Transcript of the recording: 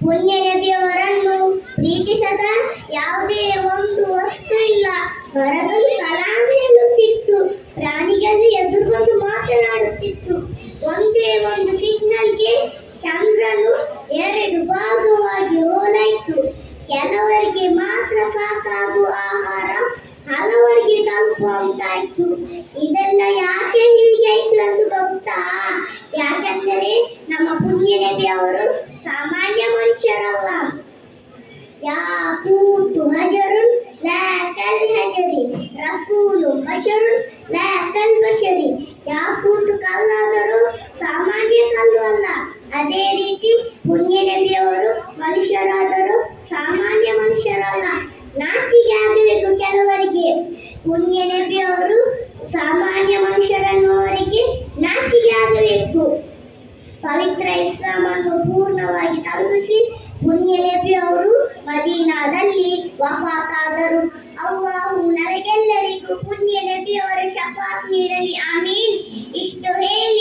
ಪುಣ್ಯ ನಬಿಯವರನ್ನು ಪ್ರೀತಿಸದ ಯಾವುದೇ ಒಂದು ವಸ್ತು ಇಲ್ಲ. ಮರಗಳು ಸಲಾಂ ಹೇಳುತ್ತಿತ್ತು, ಪ್ರಾಣಿಗಳು ಎದುರುಗೊಂಡು ಮಾತನಾಡುತ್ತಿತ್ತು. ಒಂದೇ ಒಂದು ಸಿಗ್ನಲ್ಗೆ ಚಂದ್ರನು 2 ಭಾಗವಾಗಿ ಹೋಲಾಯಿತು. ಕೆಲವರಿಗೆ ಮಾತ್ರ ಸಾಕಾಗುವ ಆಹಾರ ಹಲವರಿಗೆ ತಲುಪುವಂತಾಯ್ತು. ಇದೆಲ್ಲ ಯಾಕೆ ಹೀಗಾಯ್ತು ಎಂದು ಗೊತ್ತಾ? ಯಾಕೆಂದರೆ ನಮ್ಮ ಪುಣ್ಯ ನಬಿ ಅವರು ಸಾಮಾನ್ಯ ಮನುಷ್ಯರಲ್ಲ. ಯಾಕೂತು ಹಜರುನ್ ಲಾ ಕಲ್ ಹಜರಿ ರಸೂಲು ಬಶರುನ್ ಲಾ ಕಲ್ ಬಶರಿ. ಯಾಕೂತು ಕಲ್ಲಾದರೂ ಸಾಮಾನ್ಯ ಕಲ್ಲು ಅಲ್ಲ. ಅದೇ ರೀತಿ ಪುಣ್ಯ ನಬಿಯವರು ಮನುಷ್ಯರಾದರೂ ಸಾಮಾನ್ಯ ಮನುಷ್ಯರಲ್ಲ. ನಾಚಿಕೆ ಆಗಬೇಕು ಕೆಲವರಿಗೆ. ಪುಣ್ಯ ನಬಿಯವರು ಸಾಮಾನ್ಯ ಮನುಷ್ಯರನ್ನುವರಿಗೆ ನಾಚಿಕೆ ಆಗಬೇಕು. ಪವಿತ್ರ ಇಸ್ಲಾಮನ್ನು ಪೂರ್ಣವಾಗಿ ತಲುಪಿಸಿ ಪುಣ್ಯ ನಬಿಯವರು ಮದೀನಾದಲ್ಲಿ ವಫಾತಾದರು. ಅಲ್ಲಾಹು ನಮಗೆಲ್ಲರಿಗೂ ಪುಣ್ಯ ನಬಿಯವರ ಶಫಾತ್ ನೀಡಲಿ. ಆಮೀನ್. ಇಷ್ಟು ಹೇಳಿ